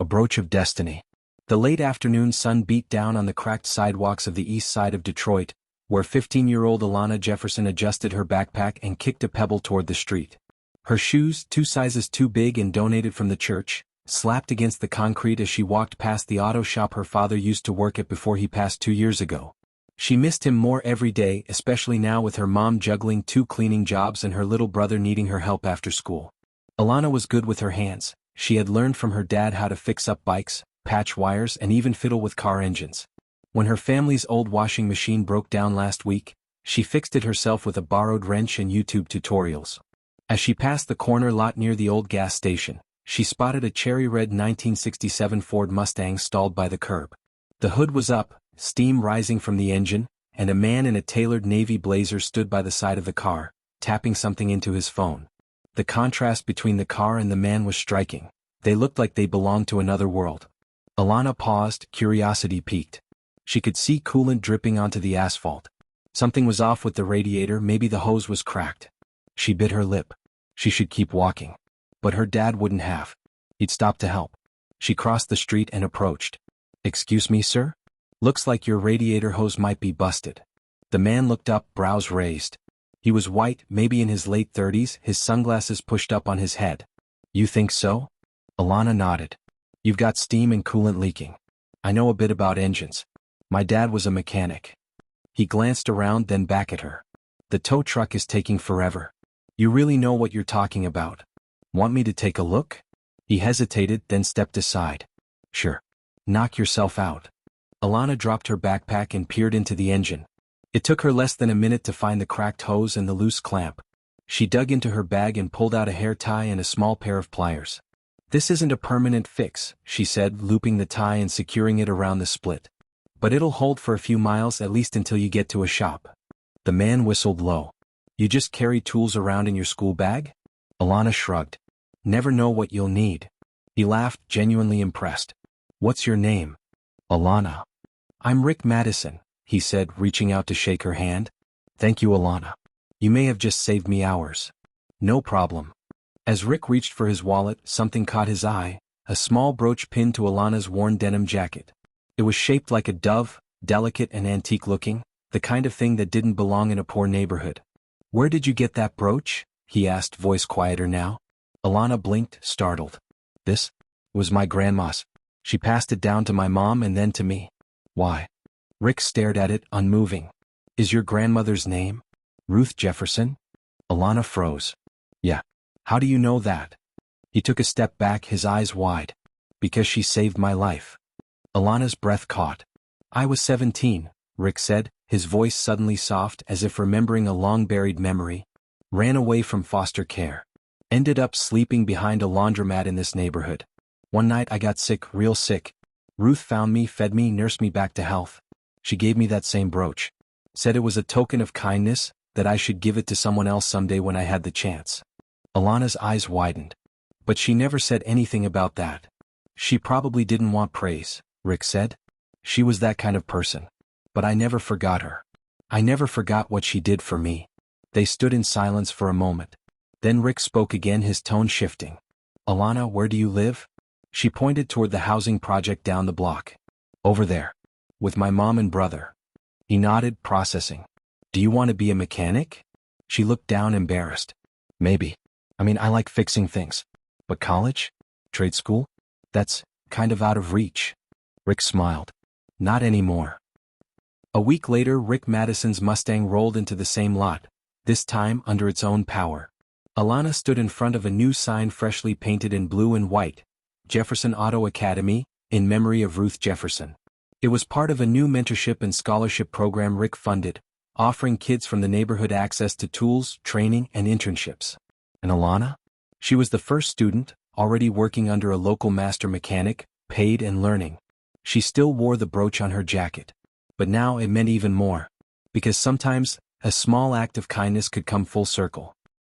A brooch of destiny. The late afternoon sun beat down on the cracked sidewalks of the east side of Detroit, where 15-year-old Alana Jefferson adjusted her backpack and kicked a pebble toward the street. Her shoes, 2 sizes too big and donated from the church, slapped against the concrete as she walked past the auto shop her father used to work at before he passed 2 years ago. She missed him more every day, especially now with her mom juggling 2 cleaning jobs and her little brother needing her help after school. Alana was good with her hands. She had learned from her dad how to fix up bikes, patch wires, and even fiddle with car engines. When her family's old washing machine broke down last week, she fixed it herself with a borrowed wrench and YouTube tutorials. As she passed the corner lot near the old gas station, she spotted a cherry-red 1967 Ford Mustang stalled by the curb. The hood was up, steam rising from the engine, and a man in a tailored navy blazer stood by the side of the car, tapping something into his phone. The contrast between the car and the man was striking. They looked like they belonged to another world. Alana paused, curiosity piqued. She could see coolant dripping onto the asphalt. Something was off with the radiator, maybe the hose was cracked. She bit her lip. She should keep walking. But her dad wouldn't have. He'd stop to help. She crossed the street and approached. "Excuse me, sir? Looks like your radiator hose might be busted." The man looked up, brows raised. He was white, maybe in his late 30s, his sunglasses pushed up on his head. "You think so?" Alana nodded. "You've got steam and coolant leaking. I know a bit about engines. My dad was a mechanic." He glanced around, then back at her. "The tow truck is taking forever. You really know what you're talking about. Want me to take a look?" He hesitated, then stepped aside. "Sure. Knock yourself out." Alana dropped her backpack and peered into the engine. It took her less than a minute to find the cracked hose and the loose clamp. She dug into her bag and pulled out a hair tie and a small pair of pliers. "This isn't a permanent fix," she said, looping the tie and securing it around the split. "But it'll hold for a few miles, at least until you get to a shop." The man whistled low. "You just carry tools around in your school bag?" Alana shrugged. "Never know what you'll need." He laughed, genuinely impressed. "What's your name?" "Alana." "I'm Rick Madison," he said, reaching out to shake her hand. "Thank you, Alana. You may have just saved me hours." "No problem." As Rick reached for his wallet, something caught his eye, a small brooch pinned to Alana's worn denim jacket. It was shaped like a dove, delicate and antique-looking, the kind of thing that didn't belong in a poor neighborhood. "Where did you get that brooch?" he asked, voice quieter now. Alana blinked, startled. "This was my grandma's. She passed it down to my mom and then to me." "Why?" Rick stared at it, unmoving. "Is your grandmother's name Ruth Jefferson?" Alana froze. "Yeah. How do you know that?" He took a step back, his eyes wide. "Because she saved my life." Alana's breath caught. "I was 17, Rick said, his voice suddenly soft as if remembering a long-buried memory. "Ran away from foster care. Ended up sleeping behind a laundromat in this neighborhood. One night I got sick, real sick. Ruth found me, fed me, nursed me back to health. She gave me that same brooch. Said it was a token of kindness, that I should give it to someone else someday when I had the chance." Alana's eyes widened. "But she never said anything about that." "She probably didn't want praise," Rick said. "She was that kind of person. But I never forgot her. I never forgot what she did for me." They stood in silence for a moment. Then Rick spoke again, his tone shifting. "Alana, where do you live?" She pointed toward the housing project down the block. "Over there. With my mom and brother." He nodded, processing. "Do you want to be a mechanic?" She looked down, embarrassed. "Maybe. I like fixing things. But college? Trade school? That's kind of out of reach." Rick smiled. "Not anymore." A week later, Rick Madison's Mustang rolled into the same lot, this time under its own power. Alana stood in front of a new sign freshly painted in blue and white, Jefferson Auto Academy, in memory of Ruth Jefferson. It was part of a new mentorship and scholarship program Rick funded, offering kids from the neighborhood access to tools, training, and internships. And Alana? She was the first student, already working under a local master mechanic, paid and learning. She still wore the brooch on her jacket. But now it meant even more. Because sometimes, a small act of kindness could come full circle.